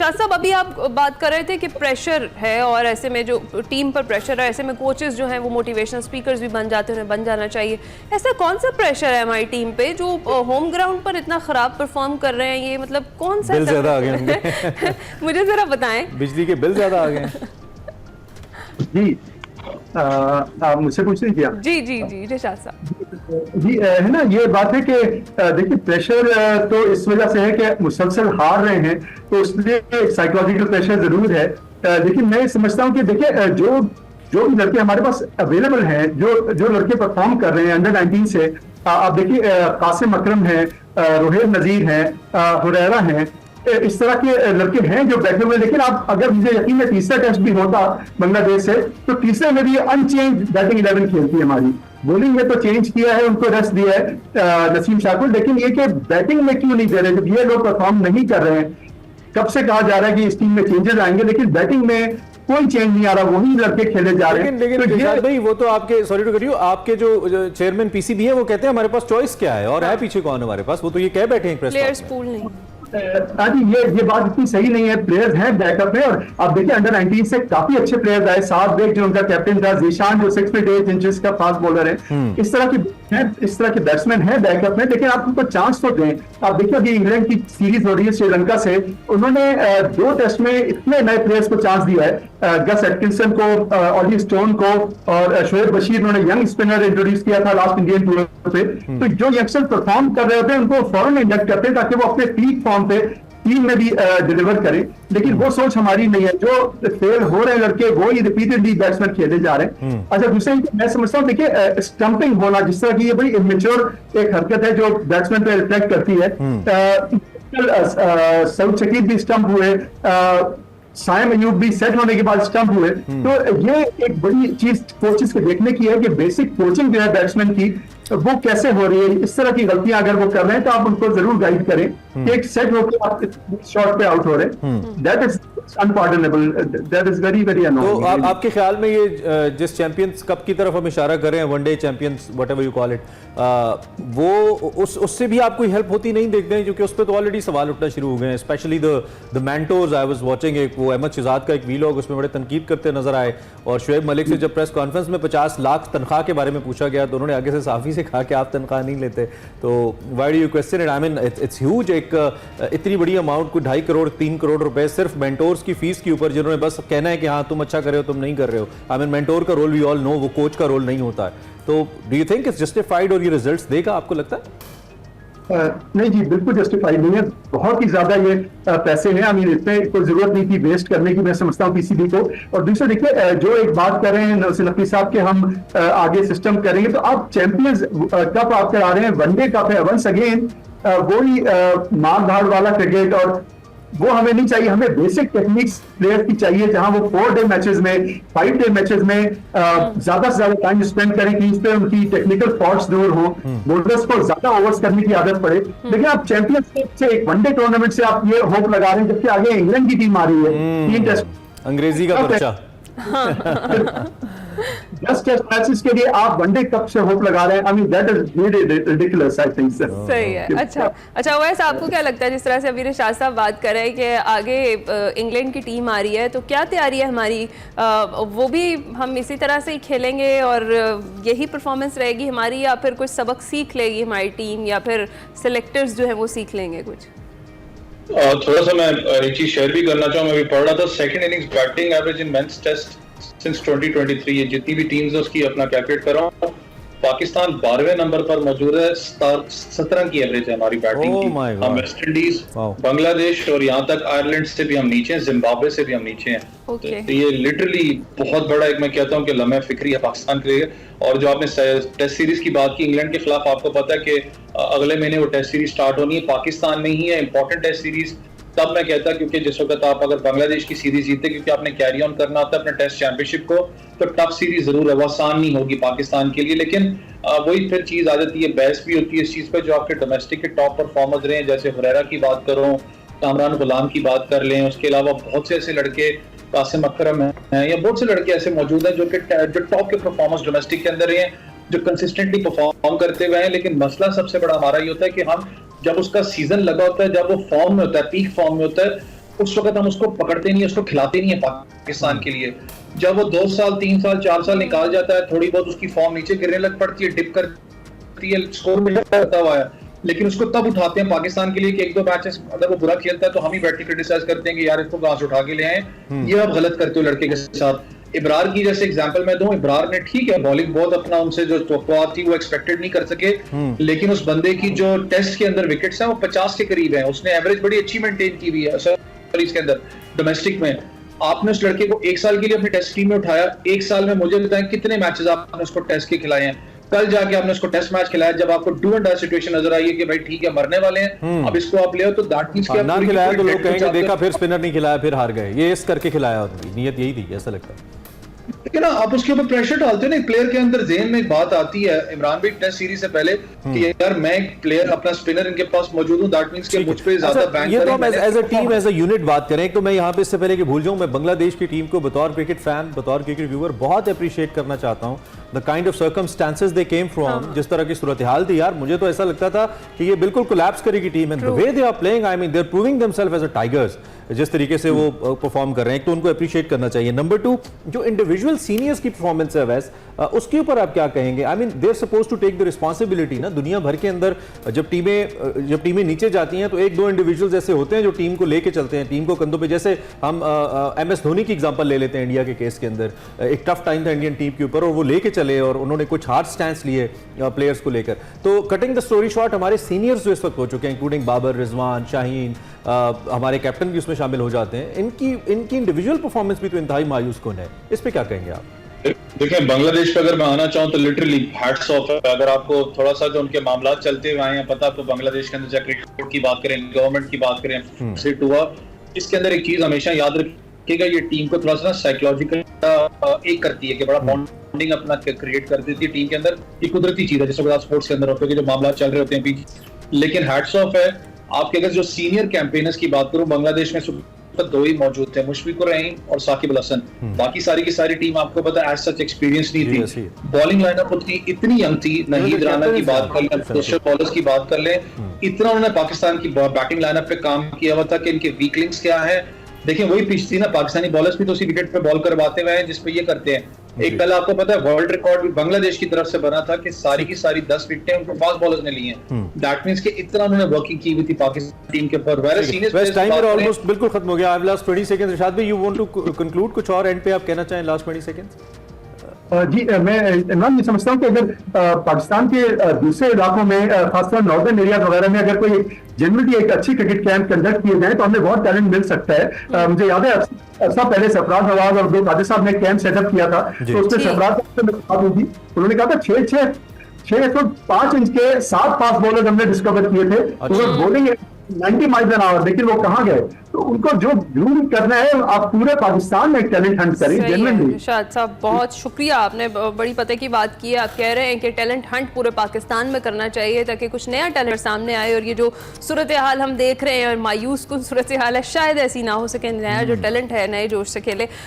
रिशाद साहब, अभी आप बात कर रहे थे कि प्रेशर है और ऐसे में जो टीम पर प्रेशर है, ऐसे में कोचेस जो हैं वो मोटिवेशनल स्पीकर्स भी बन जाते हैं, उन्हें बन जाना चाहिए। ऐसा कौन सा प्रेशर है हमारी टीम पे जो होम ग्राउंड पर इतना खराब परफॉर्म कर रहे हैं? ये मतलब कौन सा बिल ज्यादा आ गए होंगे मुझे जरा बताएं। बिजली के बिल ज्यादा आ गए जी। आप मुझसे पूछ रही थी? जी जी जी रिशाद साहब जी, है ना, ये बात है कि देखिए प्रेशर तो इस वजह से है कि मुसलसल हार रहे हैं, तो उसलिए साइकोलॉजिकल प्रेशर जरूर है। लेकिन मैं समझता हूँ कि देखिए जो जो भी लड़के हमारे पास अवेलेबल हैं, जो लड़के परफॉर्म कर रहे हैं अंडर 19 से, आप देखिए कासिम अकरम है, रोहेल नजीर है, हुरैरा है, इस तरह के लड़के हैं जो बैठे हुए। लेकिन आप अगर मुझे यकीन है तीसरा टेस्ट भी होता बांग्लादेश से, तो तीसरे में भी अनचेंज बैटिंग 11 खेलती है हमारी। बॉलिंग में तो चेंज किया है, उनको रेस्ट दिया है नसीम शाकुर, लेकिन ये कि बैटिंग में क्यों नहीं दे रहे? जब ये लोग परफॉर्म नहीं कर रहे हैं, कब से कहा जा रहा है कि इस टीम में चेंजेस आएंगे, लेकिन बैटिंग में कोई चेंज नहीं आ रहा, वही लड़के खेले जा रहे हैं। लेकिन तो भाई वो तो आपके, सॉरी टू कट यू, आपके जो चेयरमैन पीसीबी है वो कहते हैं हमारे पास चॉइस क्या है और है पीछे कौन हमारे पास, वो तो ये कह बैठे हैं प्लेयर्स पूल नहीं। ये बात इतनी सही नहीं है। प्लेयर्स हैं बैकअप में, और आप देखिए अंडर 19 से काफी अच्छे प्लेयर्स आए। साथ बेग जो उनका कैप्टन था, जीशान जो 6 फीट 8 इंचेस का फास्ट बॉलर है, इस तरह के बैट्समैन है बैकअप में, लेकिन आप उनको चांस तो दें। आप देखिए अभी इंग्लैंड की सीरीज हो रही है श्रीलंका से, उन्होंने 2 टेस्ट में इतने नए प्लेयर्स को चांस दिया है, गस एटकिंसन को, ऑली स्टोन को, और शोएब बशीर, उन्होंने यंग स्पिनर इंट्रोड्यूस किया था लास्ट इंडियन टूर पे। तो जो यंगस्टर परफॉर्म कर रहे होते हैं उनको फौरन इंडक्ट करते हैं ताकि वो अपने पीक फॉर्म पे टीम में भी डिलीवर करें, लेकिन वो सोच हमारी नहीं है। जो फेल हो रहे हैं लड़के, वो ही रिपीटेडली बैट्समैन खेले जा रहे हैं। अच्छा, दूसरे मैं समझता हूँ, देखिए स्टंपिंग होना जिस तरह की, ये बड़ी इमेच्योर एक हरकत है जो बैट्समैन पे रिफ्लेक्ट करती है। सऊद शकीब भी स्टंप हुए, साइम अयूब भी सेट होने के बाद स्टंप हुए। तो ये एक बड़ी चीज कोचेस के देखने की है कि बेसिक कोचिंग जो है बैट्समैन की, वो कैसे हो रही है। इस तरह की गलतियां अगर वो कर रहे हैं तो आप उनको जरूर गाइड करें कि एक सेट होकर आप शॉट पे आउट हो रहे हैं। That is unpardonable, that is very very annoying. तो आपके ख्याल में ये जिस चैंपियंस कप की तरफ हम इशारा कर रहे हैं, one day champions whatever you call it, वो उससे भी आपको हेल्प होती नहीं देखते हैं? क्योंकि उस पर तो ऑलरेडी सवाल उठना शुरू हो गए हैं, specially the mentors. I was watching एक वो अहमद शहजाद का एक वीलॉग, उसमें बड़े तनकीद करते नजर आए, और शुएब मलिक से जब प्रेस कॉन्फ्रेंस में 50 लाख तनख्वाह के बारे में पूछा गया तो उन्होंने आगे से साफी से कहा कि आप तनख्वाह नहीं लेते। तो why do you question it? I mean it's huge. एक इतनी बड़ी अमाउंट, कोई 2.5 करोड़ 3 करोड़ रुपए सिर्फ मेंटोर्स की फीस के ऊपर, जिन्होंने बस कहना है कि हाँ तुम अच्छा कर रहे हो, तुम नहीं कर रहे हो। आई मीन मेंटोर का रोल वी ऑल नो, वो कोच का रोल नहीं होता है। तो do you think it's justified और ये रिजल्ट्स देगा, आपको लगता है? नहीं जी, बिल्कुल जस्टिफाइड नहीं है। बहुत ही ज्यादा ये पैसे हैं, आई मीन इतने कोई जरूरत नहीं थी वेस्ट करने की, मैं समझता हूँ पीसीबी को। और दूसरा देखिए, जो एक बात कर रहे हैं नौसिन नकवी साहब के, हम आगे सिस्टम करेंगे, तो आप चैंपियंस कप आप करा रहे हैं, वनडे कप है, वंस अगेन वही मार धाड़ वाला क्रिकेट, और वो हमें नहीं चाहिए। हमें बेसिक टेक्निक्स प्लेयर की चाहिए, जहां वो 4 डे मैचेस में, 5 डे मैचेस में ज्यादा से ज्यादा टाइम स्पेंड करें कि इस पे उनकी टेक्निकल फॉल्ट्स दूर हो, बॉलर्स को ज्यादा ओवर्स करने की आदत पड़े। लेकिन आप चैंपियंस से एक वनडे टूर्नामेंट से आप ये होप लगा रहे हैं, जबकि आगे इंग्लैंड की टीम आ रही है 3 टेस्ट अंग्रेजी का पर्चा 10 टेस्ट मैचेस के लिए आप वनडे कप से होप लगा रहे हैं। I mean that is ridiculous, I think sir. सही है। अच्छा वैसे आपको क्या लगता है, जिस तरह से अभी रिशाद साहब बात कर रहे हैं कि आगे इंग्लैंड की टीम आ रही है, तो क्या तैयारी है हमारी? वो भी हम इसी तरह से ही खेलेंगे और यही परफॉर्मेंस रहेगी हमारी, या फिर कुछ सबक सीख लेगी हमारी टीम, या फिर सिलेक्टर्स जो है वो सीख लेंगे कुछ? थोड़ा सा मैं एक चीज शेयर भी करना चाहूँ। मैं भी पढ़ रहा था, second innings batting average in men's test since 2023, ये जितनी भी टीम्स है उसकी अपना कैलकुलेट कर रहा हूँ। पाकिस्तान 12वें नंबर पर मौजूद है, 17 की एवरेज है हमारी बैटिंग की। हम वेस्ट इंडीज, बांग्लादेश और यहाँ तक आयरलैंड से भी हम नीचे हैं, जिम्बाब्वे से भी हम नीचे हैं। तो ये लिटरली बहुत बड़ा एक, मैं कहता हूँ कि लम्हा फिक्री है पाकिस्तान के लिए। और जो आपने टेस्ट सीरीज की बात की इंग्लैंड के खिलाफ, आपको पता है कि अगले महीने वो टेस्ट सीरीज स्टार्ट होनी है, पाकिस्तान में ही है इंपॉर्टेंट टेस्ट सीरीज। तब मैं कहता क्योंकि जिस वक्त आप अगर बांग्लादेश की सीरीज जीते, क्योंकि आपने कैरी ऑन करना होता है अपने टेस्ट चैंपियनशिप को, तो टफ सीरीज जरूर है, वो आसान नहीं होगी पाकिस्तान के लिए। लेकिन वही फिर चीज आ जाती है, बहस भी होती है इस चीज पे, जो आपके डोमेस्टिक के टॉप परफॉर्मर्स रहे हैं, जैसे हुरैरा की बात करो, कामरान गुलाम की बात कर लें, उसके अलावा बहुत से ऐसे लड़के, कासिम अकरम हैं, या बहुत से लड़के ऐसे मौजूद हैं जो टॉप के परफॉर्मर्स डोमेस्टिक के अंदर रहे हैं, जो कंसिस्टेंटली परफॉर्म करते हुए हैं। लेकिन मसला सबसे बड़ा हमारा ये होता है कि हम जब उसका सीजन लगा होता है, जब वो फॉर्म में होता है, पीक फॉर्म में होता है, उस वक्त हम उसको पकड़ते नहीं है, उसको खिलाते नहीं है पाकिस्तान के लिए। जब वो 2 साल 3 साल 4 साल निकाल जाता है, थोड़ी बहुत उसकी फॉर्म नीचे गिरने लग पड़ती है, डिप करती है, स्कोर में करता हुआ है, लेकिन उसको तब उठाते हैं पाकिस्तान के लिए कि 1-2 मैचेस अगर वो बुरा खेलता है तो हम ही बैठ के क्रिटिसाइज करते हैं कि यार इसको कहां से उठा के ले आए, ये आप गलत करते हो लड़के के साथ। इब्रार की जैसे एग्जांपल मैं दूं, इब्रार ने ठीक है बॉलिंग बहुत अपना उनसे जो तवक्कुआ थी वो एक्सपेक्टेड नहीं कर सके, लेकिन उस बंदे की जो टेस्ट के अंदर विकेट्स हैं वो 50 के करीब हैं, उसने एवरेज बड़ी अच्छी मेंटेन की हुई है सीरीज के अंदर डोमेस्टिक में। आपने उस लड़के को 1 साल के लिए अपनी टेस्ट टीम में उठाया, 1 साल में मुझे बताएं कितने मैचेस आपने उसको टेस्ट के खिलाए हैं। कल जाके आपने उसको टेस्ट मैच खिलाया जब आपको डू एंड डाई सिचुएशन नजर आई है कि भाई ठीक है मरने वाले हैं, अब इसको आप ले आओ, तो दैट मींस कि ना खिलाया तो लोग कहेंगे देखा फिर स्पिनर नहीं खिलाया फिर हार गए, ये इस करके खिलाया, नियत यही थी ऐसा लगता है। लेकिन आप उसके ऊपर प्रेशर डालते हो ना, एक प्लेयर के अंदर ज़हन में एक बात आती है, इमरान भाई टेस्ट सीरीज से पहले कि यार मैं एक प्लेयर अपना स्पिनर इनके पास मौजूद हूं, दैट मींस कि मुझ पे ज्यादा बैंक ये तो हम as a team as a unit बात करें तो मैं यहाँ पे इससे पहले कि भूल जाऊं, मैं बांग्लादेश की टीम को बतौर क्रिकेट फैन बतौर क्रिकेट व्यूअर बहुत अप्रिशिएट करना चाहता हूँ। The kind of circumstances they came from, जिस तरह की सूरत हाल थी यार, मुझे तो ऐसा लगता था कि ये बिल्कुल कोलैप्स करेगी team, and the way they are playing, I mean they are proving themselves as a tigers, जिस तरीके से वो परफॉर्म कर रहे हैं, तो उनको अप्रिशिएट करना चाहिए। नंबर 2, जो इंडिविजुअल सीनियर्स की परफॉर्मेंस है वैस, उसके ऊपर आप क्या कहेंगे? I mean they are suppose to take the responsibility ना, दुनिया भर के अंदर जब टीमें नीचे जाती हैं तो 1-2 इंडिविजुअल्स ऐसे होते हैं जो टीम को लेके चलते हैं, टीम को कंधों पे, जैसे हम MS धोनी की एग्जांपल ले लेते हैं इंडिया के केस के अंदर, एक टफ टाइम था इंडियन टीम के ऊपर और वो लेके चले और उन्होंने कुछ हार्ड स्टैंड्स लिए प्लेयर्स को लेकर। तो कटिंग द स्टोरी शॉर्ट, हमारे सीनियर्स जो इस वक्त हो चुके हैं इंक्लूडिंग बाबर, रिजवान, शाहीन, हमारे कैप्टन भी उसमें शामिल हो जाते हैं, इनकी इंडिविजुअल परफॉर्मेंस भी तो इंतहाई मायूस कौन है, इस पे क्या कहेंगे आप? देखिए बांग्लादेश पे अगर मैं आना चाहूँ तो लिटरली हैट्स ऑफ है। अगर आपको थोड़ा सा जो उनके मामला चलते हुए आए हैं पता, तो बांग्लादेश के अंदर चाहे क्रिकेट की बात करें, गवर्नमेंट की बात करें, सिट हुआ, इसके अंदर एक चीज हमेशा याद रखिएगा, ये टीम को थोड़ा सा साइकोलॉजिकल एक करती है कि बड़ा बॉन्डिंग अपना क्रिएट कर देती है टीम के अंदर, ये कुदरती चीज है जैसे स्पोर्ट्स के अंदर होते हैं कि जो मामला चल रहे होते हैं बीच, लेकिन हैट्स ऑफ है आपके। अगर जो सीनियर कैंपेनर्स की बात करूं, बांग्लादेश में तो 2 ही मौजूद थे, मुशफिकुर रहीम और साकिब अल हसन, बाकी सारी की सारी टीम आपको पता है एज सच एक्सपीरियंस नहीं थी। बॉलिंग लाइनअप उतनी इतनी यंग थी, नहीद राना की बात कर लें, दूसरे बॉलर्स की बात कर लें, इतना उन्होंने पाकिस्तान की बैटिंग लाइनअप पे काम किया हुआ था कि इनके वीक लिंक्स क्या है। देखिए वही पिच थी ना, पाकिस्तानी बॉलर्स भी तो उसी विकेट पे बॉल करवाते हुए हैं जिसपे ये करते हैं। एक कल आपको पता है वर्ल्ड रिकॉर्ड भी बांग्लादेश की तरफ से बना था कि सारी की सारी 10 विकेटें उनको फास्ट बॉलर्स ने ली हैं। दैट मींस कि इतना उन्होंने वर्किंग की हुई थी पाकिस्तान टीम के ऊपर। Very senior best time almost बिल्कुल खत्म हो गया। आई लास्ट 20 सेकंड्स। इरशाद भाई, यू वांट टू कंक्लूड, कुछ और एंड पे आप कहना चाहें लास्ट 20 सेकंड्स? जी, मैं इमरान ये समझता हूँ कि अगर पाकिस्तान के दूसरे इलाकों में, खासतौर नॉर्दर्न एरिया वगैरह में अगर कोई जनरली एक अच्छी क्रिकेट कैंप कंडक्ट किए जाए तो हमें बहुत टैलेंट मिल सकता है। मुझे याद है अरसा पहले सरफराज नवाज और दो कादिर साहब ने कैंप सेटअप किया था, तो उसमें सरफराज साहब से बात हुई थी, उन्होंने कहा था 6.5 इंच के 7 फास्ट बॉलर हमने डिस्कवर किए थे, तो वो बॉलिंग 90 माइल्स एन आवर, लेकिन वो कहाँ गए? तो उनको जो ड्यूल करना है, आप पूरे पाकिस्तान में एक टैलेंट हंट करें जेन्युइनली। इरशाद साहब बहुत शुक्रिया, आपने बड़ी पते की बात की है। आप कह रहे हैं कि टैलेंट हंट पूरे पाकिस्तान में करना चाहिए ताकि कुछ नया टैलेंट सामने आए, और ये जो सूरत हाल हम देख रहे हैं और मायूस कुन सूरत हाल है, शायद ऐसी ना हो सके, नया जो टैलेंट है नए जोश से खेले।